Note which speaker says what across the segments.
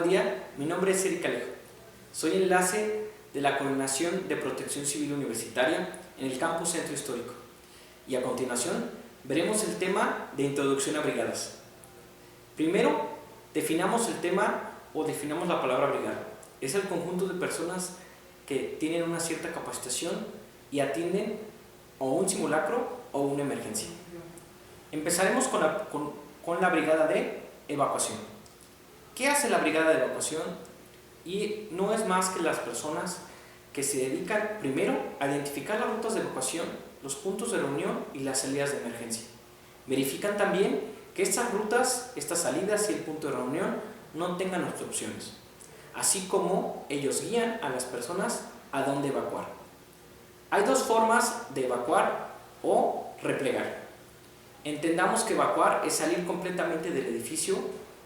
Speaker 1: buen día. Mi nombre es Eric Alejo. Soy enlace de la Coordinación de Protección Civil Universitaria en el Campus Centro Histórico. Y a continuación veremos el tema de introducción a brigadas. Primero, definamos el tema o definamos la palabra brigada. Es el conjunto de personas que tienen una cierta capacitación y atienden o un simulacro o una emergencia. Empezaremos con la brigada de evacuación. ¿Qué hace la brigada de evacuación? Y no es más que las personas que se dedican primero a identificar las rutas de evacuación, los puntos de reunión y las salidas de emergencia. Verifican también que estas rutas, estas salidas y el punto de reunión no tengan obstrucciones, así como ellos guían a las personas a dónde evacuar. Hay dos formas de evacuar o replegar. Entendamos que evacuar es salir completamente del edificio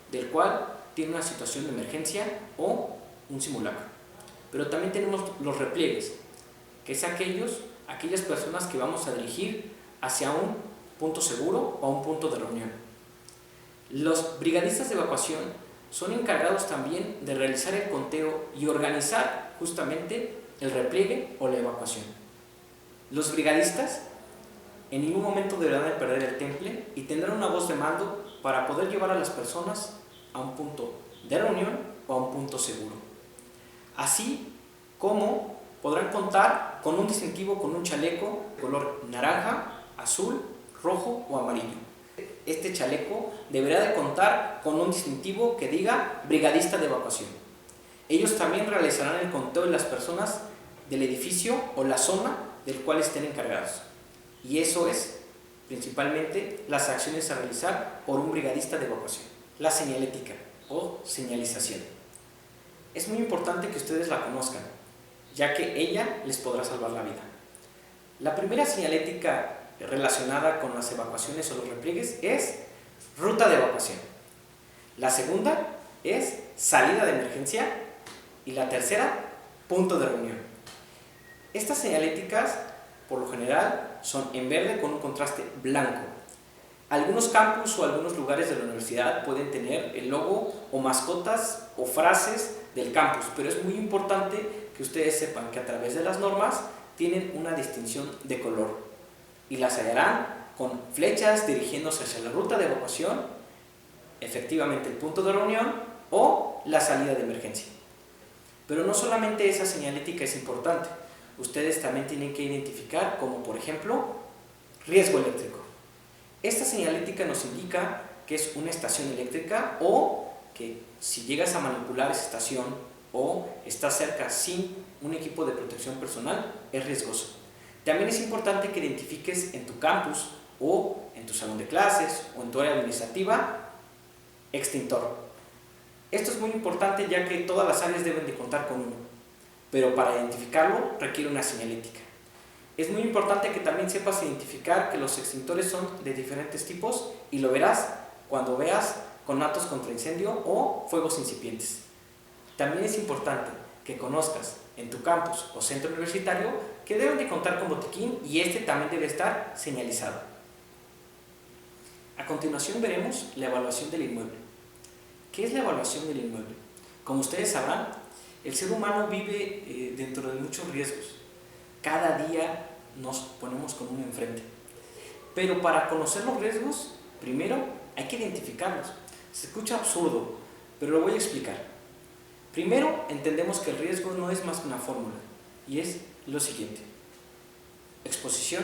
Speaker 1: del cual tiene una situación de emergencia o un simulacro. Pero también tenemos los repliegues, que es aquellas personas que vamos a dirigir hacia un punto seguro o a un punto de reunión. Los brigadistas de evacuación son encargados también de realizar el conteo y organizar justamente el repliegue o la evacuación. Los brigadistas en ningún momento deberán de perder el temple y tendrán una voz de mando para poder llevar a las personas a un punto de reunión o a un punto seguro. Así como podrán contar con un distintivo con un chaleco de color naranja, azul, rojo o amarillo. Este chaleco deberá de contar con un distintivo que diga brigadista de evacuación. Ellos también realizarán el conteo de las personas del edificio o la zona del cual estén encargados. Y eso es principalmente las acciones a realizar por un brigadista de evacuación. La señalética o señalización. Es muy importante que ustedes la conozcan, ya que ella les podrá salvar la vida. La primera señalética relacionada con las evacuaciones o los repliegues es ruta de evacuación. La segunda es salida de emergencia y la tercera, punto de reunión. Estas señaléticas, por lo general, son en verde con un contraste blanco. Algunos campus o algunos lugares de la universidad pueden tener el logo o mascotas o frases del campus, pero es muy importante que ustedes sepan que a través de las normas tienen una distinción de color y las hallarán con flechas dirigiéndose hacia la ruta de evacuación, efectivamente el punto de reunión o la salida de emergencia. Pero no solamente esa señalética es importante, ustedes también tienen que identificar como por ejemplo riesgo eléctrico. Esta señalética nos indica que es una estación eléctrica o que si llegas a manipular esa estación o estás cerca sin un equipo de protección personal es riesgoso. También es importante que identifiques en tu campus o en tu salón de clases o en tu área administrativa extintor. Esto es muy importante ya que todas las áreas deben de contar con uno, pero para identificarlo requiere una señalética. Es muy importante que también sepas identificar que los extintores son de diferentes tipos y lo verás cuando veas conatos contra incendio o fuegos incipientes. También es importante que conozcas en tu campus o centro universitario que deben de contar con botiquín y este también debe estar señalizado. A continuación veremos la evaluación del inmueble. ¿Qué es la evaluación del inmueble? Como ustedes sabrán, el ser humano vive dentro de muchos riesgos. Cada día nos ponemos con uno enfrente. Pero para conocer los riesgos, primero hay que identificarlos. Se escucha absurdo, pero lo voy a explicar. Primero, entendemos que el riesgo no es más que una fórmula, y es lo siguiente: exposición,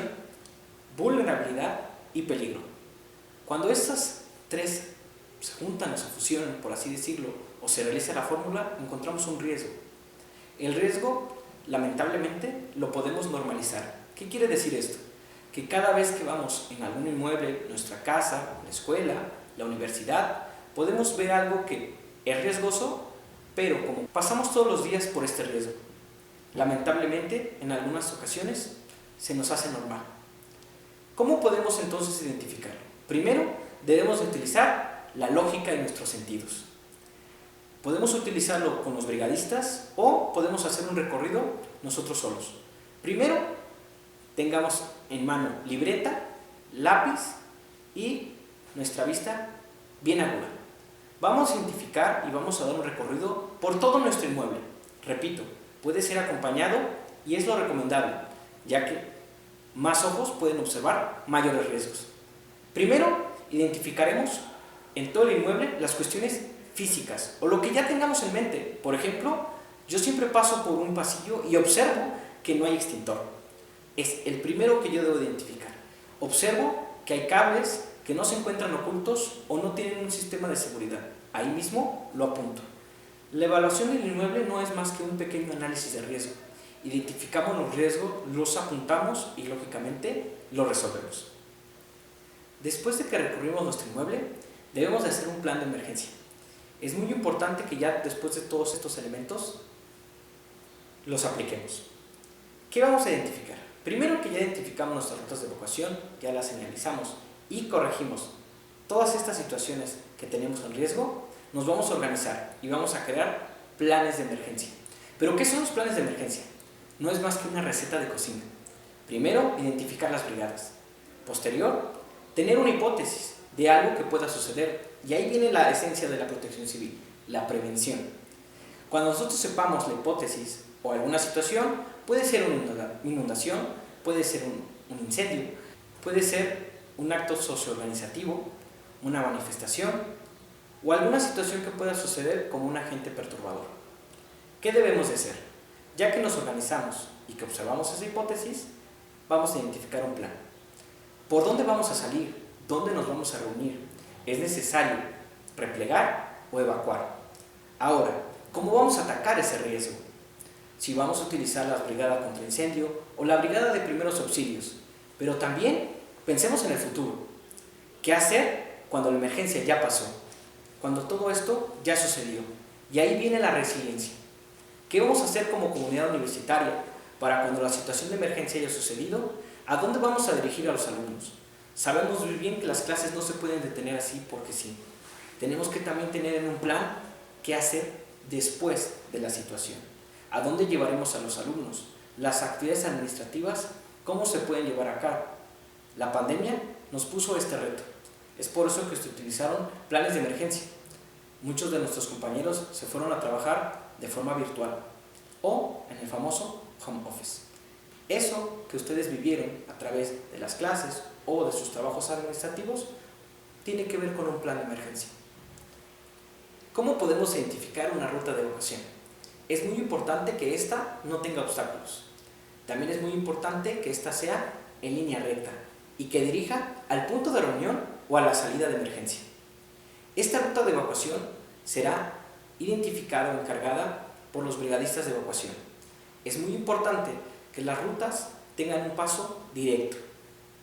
Speaker 1: vulnerabilidad y peligro. Cuando estas tres se juntan o se fusionan, por así decirlo, o se realiza la fórmula, encontramos un riesgo. El riesgo, lamentablemente, lo podemos normalizar. ¿Qué quiere decir esto? Que cada vez que vamos en algún inmueble, nuestra casa, la escuela, la universidad, podemos ver algo que es riesgoso, pero como pasamos todos los días por este riesgo, lamentablemente, en algunas ocasiones, se nos hace normal. ¿Cómo podemos entonces identificarlo? Primero, debemos de utilizar la lógica de nuestros sentidos. Podemos utilizarlo con los brigadistas o podemos hacer un recorrido nosotros solos. Primero, tengamos en mano libreta, lápiz y nuestra vista bien aguda. Vamos a identificar y vamos a dar un recorrido por todo nuestro inmueble. Repito, puede ser acompañado y es lo recomendable, ya que más ojos pueden observar mayores riesgos. Primero, identificaremos en todo el inmueble las cuestiones físicas o lo que ya tengamos en mente. Por ejemplo, yo siempre paso por un pasillo y observo que no hay extintor. Es el primero que yo debo identificar. Observo que hay cables que no se encuentran ocultos o no tienen un sistema de seguridad. Ahí mismo lo apunto. La evaluación del inmueble no es más que un pequeño análisis de riesgo. Identificamos los riesgos, los apuntamos y lógicamente los resolvemos. Después de que recorrimos nuestro inmueble, debemos de hacer un plan de emergencia. Es muy importante que ya después de todos estos elementos los apliquemos. ¿Qué vamos a identificar? Primero que ya identificamos nuestras rutas de evacuación, ya las señalizamos y corregimos todas estas situaciones que tenemos en riesgo, nos vamos a organizar y vamos a crear planes de emergencia. ¿Pero qué son los planes de emergencia? No es más que una receta de cocina. Primero, identificar las brigadas. Posterior, tener una hipótesis de algo que pueda suceder. Y ahí viene la esencia de la protección civil, la prevención. Cuando nosotros sepamos la hipótesis o alguna situación, puede ser una inundación, puede ser un incendio, puede ser un acto socioorganizativo, una manifestación o alguna situación que pueda suceder como un agente perturbador. ¿Qué debemos de hacer? Ya que nos organizamos y que observamos esa hipótesis, vamos a identificar un plan. ¿Por dónde vamos a salir? ¿Dónde nos vamos a reunir? ¿Es necesario replegar o evacuar? Ahora, ¿cómo vamos a atacar ese riesgo? Si vamos a utilizar la brigada contra incendio o la brigada de primeros auxilios, pero también pensemos en el futuro. ¿Qué hacer cuando la emergencia ya pasó? Cuando todo esto ya sucedió. Y ahí viene la resiliencia. ¿Qué vamos a hacer como comunidad universitaria para cuando la situación de emergencia haya sucedido? ¿A dónde vamos a dirigir a los alumnos? Sabemos muy bien que las clases no se pueden detener así porque sí. Tenemos que también tener en un plan qué hacer después de la situación. ¿A dónde llevaremos a los alumnos? Las actividades administrativas, ¿cómo se pueden llevar a cabo? La pandemia nos puso este reto. Es por eso que se utilizaron planes de emergencia. Muchos de nuestros compañeros se fueron a trabajar de forma virtual o en el famoso home office. Eso que ustedes vivieron a través de las clases o de sus trabajos administrativos tiene que ver con un plan de emergencia. ¿Cómo podemos identificar una ruta de evacuación? Es muy importante que ésta no tenga obstáculos. También es muy importante que ésta sea en línea recta y que dirija al punto de reunión o a la salida de emergencia. Esta ruta de evacuación será identificada o encargada por los brigadistas de evacuación. Es muy importante que las rutas tengan un paso directo.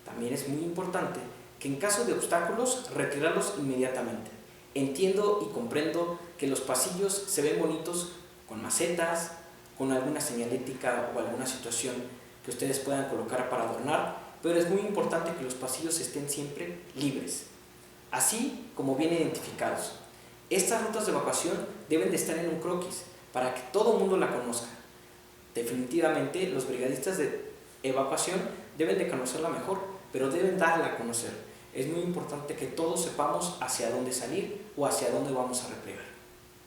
Speaker 1: También es muy importante que en caso de obstáculos retirarlos inmediatamente. Entiendo y comprendo que los pasillos se ven bonitos con macetas, con alguna señalética o alguna situación que ustedes puedan colocar para adornar, pero es muy importante que los pasillos estén siempre libres, así como bien identificados. Estas rutas de evacuación deben de estar en un croquis para que todo el mundo la conozca. Definitivamente los brigadistas de evacuación deben de conocerla mejor, pero deben darla a conocer. Es muy importante que todos sepamos hacia dónde salir o hacia dónde vamos a replegar.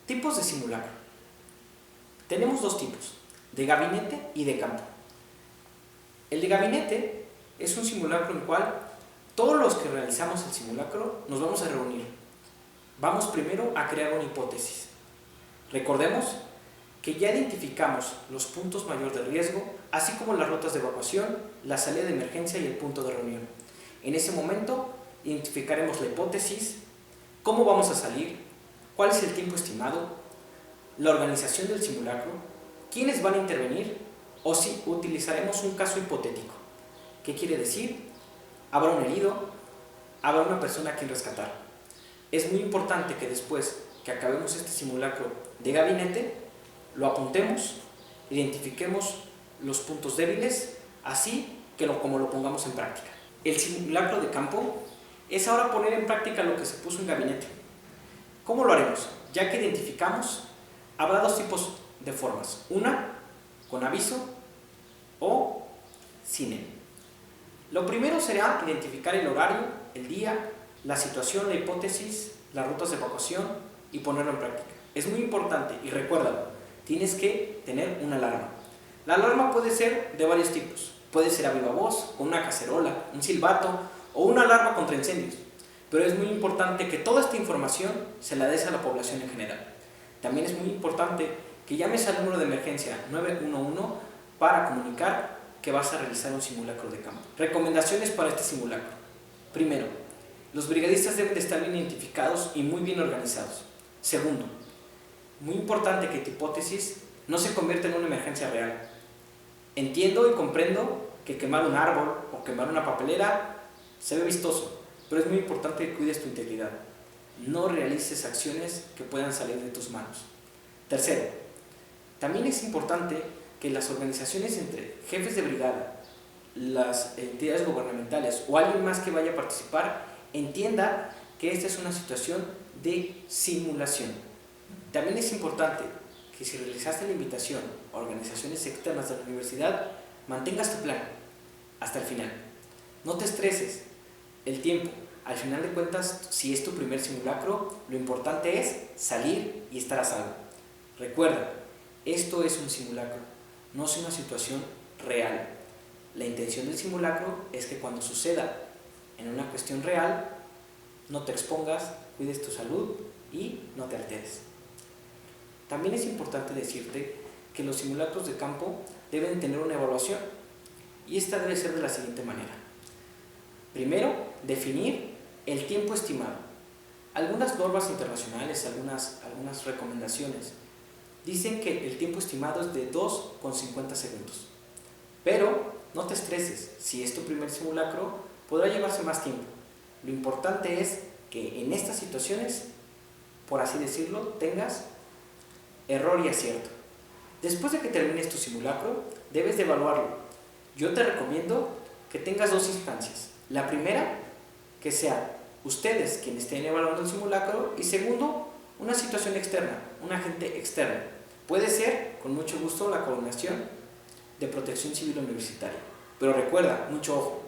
Speaker 1: Tipos de simulacro. Tenemos dos tipos, de gabinete y de campo. El de gabinete es un simulacro en el cual todos los que realizamos el simulacro nos vamos a reunir. Vamos primero a crear una hipótesis. Recordemos que ya identificamos los puntos mayores de riesgo, así como las rutas de evacuación, la salida de emergencia y el punto de reunión. En ese momento identificaremos la hipótesis, cómo vamos a salir, cuál es el tiempo estimado, la organización del simulacro, quiénes van a intervenir o si utilizaremos un caso hipotético. ¿Qué quiere decir? Habrá un herido, habrá una persona a quien rescatar. Es muy importante que después que acabemos este simulacro de gabinete, lo apuntemos, identifiquemos los puntos débiles, así como lo pongamos en práctica. El simulacro de campo es ahora poner en práctica lo que se puso en gabinete. ¿Cómo lo haremos? Ya que identificamos, habrá dos tipos de formas. Una, con aviso o sin él. Lo primero será identificar el horario, el día, la situación, la hipótesis, las rutas de evacuación, y ponerlo en práctica. Es muy importante y recuérdalo, tienes que tener una alarma. La alarma puede ser de varios tipos. Puede ser a viva voz, con una cacerola, un silbato o una alarma contra incendios. Pero es muy importante que toda esta información se la des a la población en general. También es muy importante que llames al número de emergencia 911 para comunicar que vas a realizar un simulacro de campo. Recomendaciones para este simulacro. Primero, los brigadistas deben de estar bien identificados y muy bien organizados. Segundo, muy importante que tu hipótesis no se convierta en una emergencia real. Entiendo y comprendo que quemar un árbol o quemar una papelera se ve vistoso, pero es muy importante que cuides tu integridad. No realices acciones que puedan salir de tus manos. Tercero, también es importante que las organizaciones entre jefes de brigada, las entidades gubernamentales o alguien más que vaya a participar entienda que esta es una situación de simulación. También es importante que si realizaste la invitación a organizaciones externas de la universidad, mantengas tu plan hasta el final. No te estreses. El tiempo, al final de cuentas, si es tu primer simulacro, lo importante es salir y estar a salvo. Recuerda, esto es un simulacro, no es una situación real. La intención del simulacro es que cuando suceda en una cuestión real, no te expongas, cuides tu salud y no te alteres. También es importante decirte que los simulacros de campo deben tener una evaluación y esta debe ser de la siguiente manera. Primero, definir el tiempo estimado. Algunas normas internacionales, algunas recomendaciones dicen que el tiempo estimado es de 2,50 segundos. Pero no te estreses, si es tu primer simulacro, podrá llevarse más tiempo. Lo importante es que en estas situaciones, por así decirlo, tengas error y acierto. Después de que termines tu simulacro, debes de evaluarlo. Yo te recomiendo que tengas dos instancias. La primera, que sea ustedes quienes estén evaluando el simulacro, y segundo, una situación externa, un agente externo. Puede ser, con mucho gusto, la coordinación de Protección Civil Universitaria. Pero recuerda, mucho ojo,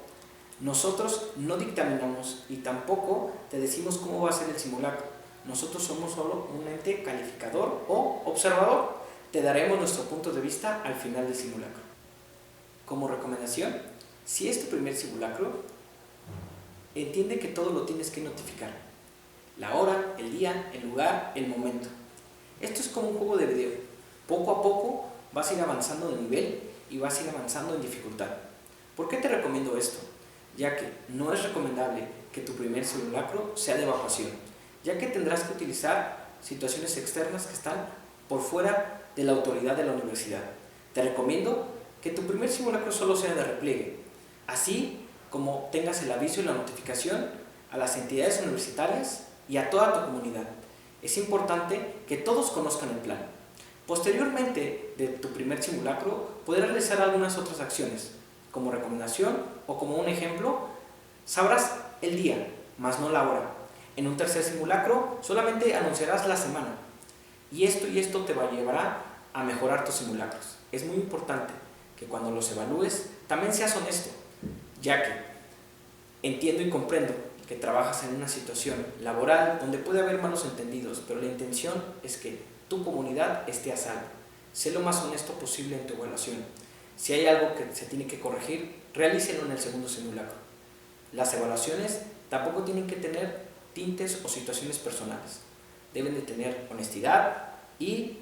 Speaker 1: nosotros no dictaminamos y tampoco te decimos cómo va a ser el simulacro. Nosotros somos solo un ente calificador o observador. Te daremos nuestro punto de vista al final del simulacro. Como recomendación, si es tu primer simulacro, entiende que todo lo tienes que notificar. La hora, el día, el lugar, el momento. Esto es como un juego de video. Poco a poco vas a ir avanzando de nivel y vas a ir avanzando en dificultad. ¿Por qué te recomiendo esto? Ya que no es recomendable que tu primer simulacro sea de evacuación, ya que tendrás que utilizar situaciones externas que están por fuera de la autoridad de la universidad. Te recomiendo que tu primer simulacro solo sea de repliegue, así como tengas el aviso y la notificación a las entidades universitarias y a toda tu comunidad. Es importante que todos conozcan el plan. Posteriormente de tu primer simulacro, podrás realizar algunas otras acciones. Como recomendación o como un ejemplo, sabrás el día, más no la hora. En un tercer simulacro, solamente anunciarás la semana. Y esto te llevará a mejorar tus simulacros. Es muy importante que cuando los evalúes, también seas honesto, ya que entiendo y comprendo que trabajas en una situación laboral donde puede haber malos entendidos, pero la intención es que tu comunidad esté a salvo. Sé lo más honesto posible en tu evaluación. Si hay algo que se tiene que corregir, realícelo en el segundo simulacro. Las evaluaciones tampoco tienen que tener tintes o situaciones personales. Deben de tener honestidad y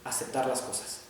Speaker 1: aceptar las cosas.